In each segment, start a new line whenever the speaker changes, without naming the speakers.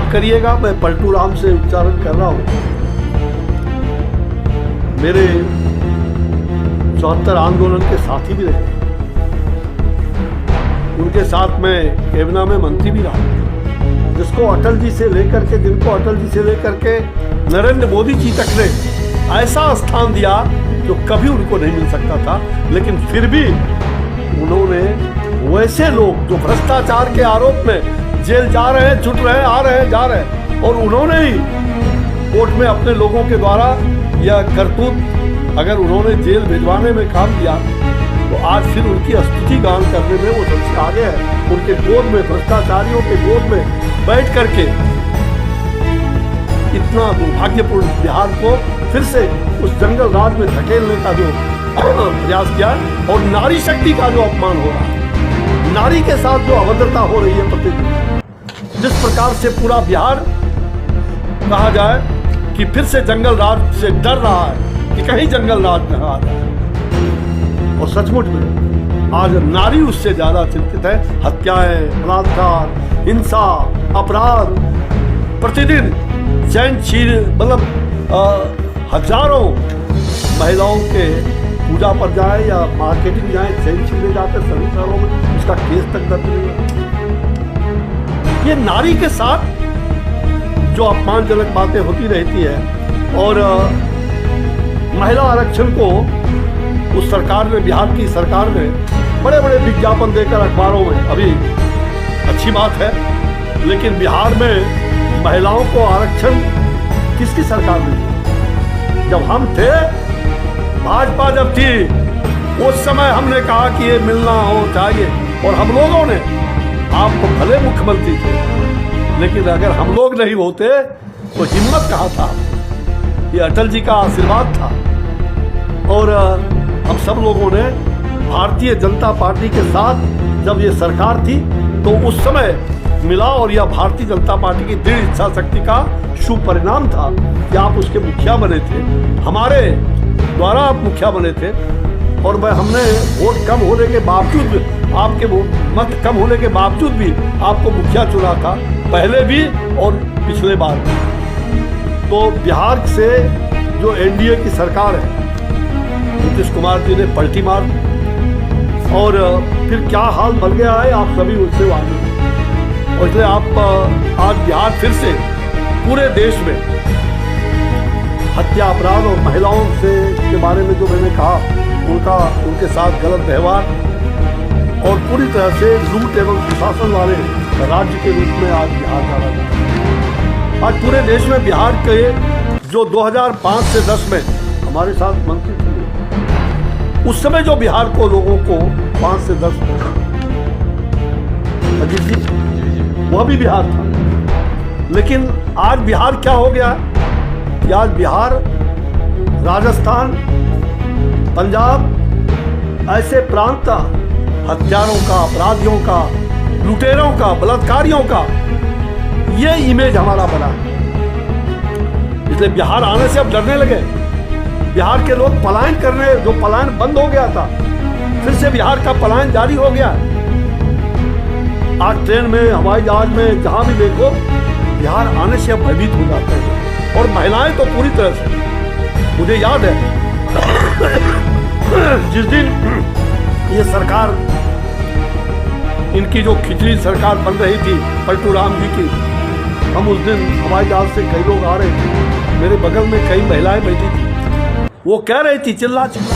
माफ करिएगा, मैं पलटू राम से उच्चारण कर रहा हूँ। मेरे 74 आंदोलन के साथी भी रहे, उनके साथ मैं कैबिनेट में मंत्री भी रहा, जिनको अटल जी से लेकर के नरेंद्र मोदी जी तक ने ऐसा स्थान दिया जो कभी उनको नहीं मिल सकता था। लेकिन फिर भी उन्होंने वैसे लोग जो भ्रष्टाचार के आरोप में जेल जा रहे हैं, छूट रहे हैं, आ रहे हैं, जा रहे हैं, और उन्होंने ही कोर्ट में अपने लोगों के द्वारा यह करतूत अगर उन्होंने जेल भिजवाने में काम किया तो आज फिर उनकी स्तुति गान करने में वो सबसे आगे है। उनके गोद में, भ्रष्टाचारियों के गोद में बैठ करके इतना दुर्भाग्यपूर्ण बिहार को फिर से उस जंगल राज में धकेलने का जो प्रयास किया, और नारी शक्ति का जो अपमान हो रहा है, नारी के साथ जो अभद्रता हो रही है प्रतिदिन, जिस प्रकार से पूरा बिहार कहा जाए कि फिर से जंगल राज से डर रहा है कि कहीं जंगल राज न आ जाए, और सचमुच में आज नारी उससे ज्यादा चिंतित है। हत्याएं, बलात्कार, हिंसा, अपराध प्रतिदिन चैन छीन, मतलब हजारों महिलाओं के पूजा पर जाए या मार्केटिंग जाए, चैन छीने जाते सभी शहरों में, उसका केस तक दर्ज नहीं है। ये नारी के साथ जो अपमानजनक बातें होती रहती है, और महिला आरक्षण को उस सरकार ने, बिहार की सरकार ने बड़े बड़े विज्ञापन देकर अखबारों में, अभी अच्छी बात है, लेकिन बिहार में महिलाओं को आरक्षण किसकी सरकार ने? जब हम थे, भाजपा जब थी, उस समय हमने कहा कि ये मिलना हो चाहिए, और हम लोगों ने, आपको भले मुख्यमंत्री थे, लेकिन अगर हम लोग नहीं होते तो हिम्मत कहाँ था? ये अटल जी का आशीर्वाद था, और हम सब लोगों ने भारतीय जनता पार्टी के साथ जब ये सरकार थी तो उस समय मिला, और यह भारतीय जनता पार्टी की दृढ़ इच्छा शक्ति का शुभ परिणाम था कि आप उसके मुखिया बने थे, हमारे द्वारा आप मुखिया बने थे, और हमने वोट कम होने के बावजूद, आपके मत कम होने के बावजूद भी आपको मुखिया चुना था, पहले भी और पिछले बार भी। तो बिहार से जो एनडीए की सरकार है, नीतीश कुमार जी ने पलटी मार दी, और फिर क्या हाल बन गया है आप सभी उससे वाकिफ हैं। और इसलिए आप आज बिहार फिर से पूरे देश में हत्या, अपराध और महिलाओं से के बारे में जो मैंने कहा, उनके साथ गलत व्यवहार और पूरी तरह से लूट एवं सुशासन वाले राज्य के रूप में आज बिहार जाना जाता है। आज पूरे देश में बिहार के जो 2005 से 10 में हमारे साथ मंत्री थे, उस समय जो बिहार को लोगों को 5 से 10 अजीत जी, वह भी बिहार था, लेकिन आज बिहार क्या हो गया कि आज बिहार, राजस्थान, पंजाब ऐसे प्रांत हत्यारों का, अपराधियों का, लुटेरों का, बलात्कारियों का ये इमेज हमारा बना है। इसलिए बिहार आने से अब डरने लगे। बिहार के लोग पलायन करने, जो पलायन बंद हो गया था, फिर से बिहार का पलायन जारी हो गया। आज ट्रेन में, हवाई जहाज में, जहां भी देखो बिहार आने से अब भयभीत हो जाते हैं, और महिलाएं तो पूरी तरह से। मुझे याद है जिस दिन ये सरकार, इनकी जो खिचड़ी सरकार बन रही थी पलटू राम जी की, हम उस दिन हवाई जहाज से कई लोग आ रहे थे, मेरे बगल में कई महिलाएं बैठी थी, वो कह रही थी चिल्ला चिल्ला,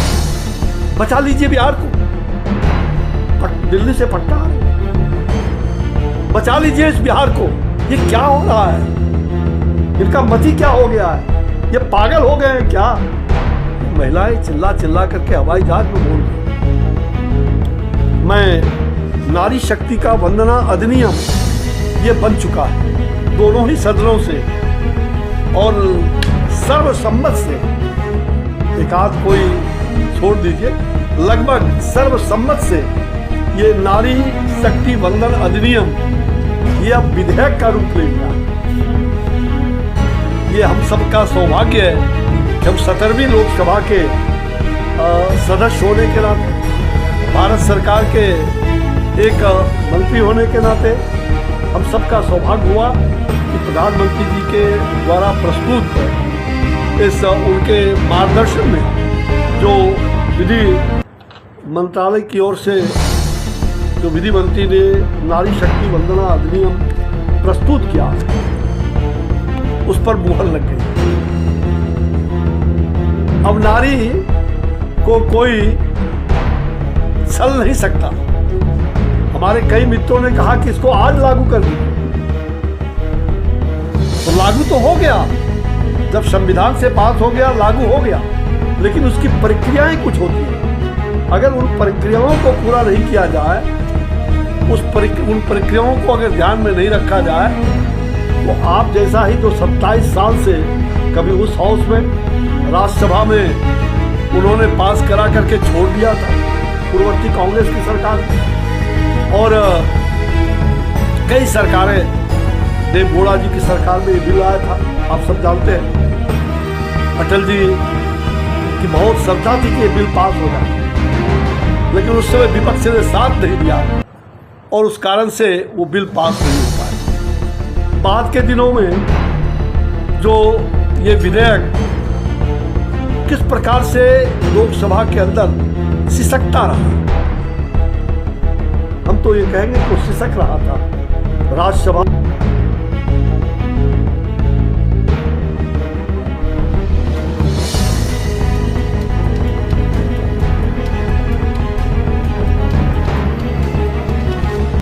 बचा लीजिए बिहार को, दिल्ली से पट्टा आ रही, बचा लीजिए इस बिहार को। ये क्या हो रहा है? इनका मति क्या हो गया है? ये पागल हो गए हैं क्या? महिलाएं चिल्ला चिल्ला करके हवाई जहाज में बोल रही। मैं नारी शक्ति का वंदना अधिनियम ये बन चुका है दोनों ही सदनों से, और सर्वसम्मत से, एक आध कोई छोड़ दीजिए, लगभग सर्वसम्मत से ये नारी शक्ति वंदन अधिनियम ये अब विधेयक का रूप ले लिया। ये हम सबका सौभाग्य है कि हम 17वीं लोकसभा के सदस्य होने के नाते, भारत सरकार के एक मंत्री होने के नाते हम सबका सौभाग्य हुआ कि प्रधानमंत्री जी के द्वारा प्रस्तुत इस उनके मार्गदर्शन में जो विधि मंत्रालय की ओर से जो विधि मंत्री ने नारी शक्ति वंदना अधिनियम प्रस्तुत किया, उस पर मुहर लग गई। अब नारी को कोई छल नहीं सकता। हमारे कई मित्रों ने कहा कि इसको आज लागू कर दीजिए, तो लागू तो हो गया, जब संविधान से पास हो गया लागू हो गया, लेकिन उसकी प्रक्रियाएं कुछ होती हैं। अगर उन प्रक्रियाओं को पूरा नहीं किया जाए, उन प्रक्रियाओं को अगर ध्यान में नहीं रखा जाए, तो आप जैसा ही जो 27 साल से कभी उस हाउस में राज्यसभा में उन्होंने पास करा करके छोड़ दिया था पूर्ववर्ती कांग्रेस की सरकार, और कई सरकारें, देव गौड़ा जी की सरकार में ये बिल आया था, आप सब जानते हैं। अटल जी की बहुत श्रद्धा थी कि ये बिल पास हो जाए, लेकिन उस समय विपक्ष ने साथ नहीं दिया और उस कारण से वो बिल पास नहीं हो पाया। बाद के दिनों में जो ये विधेयक किस प्रकार से लोकसभा के अंदर सिसकता रहा, हम तो ये कहेंगे कि सिसक रहा था। राज्यसभा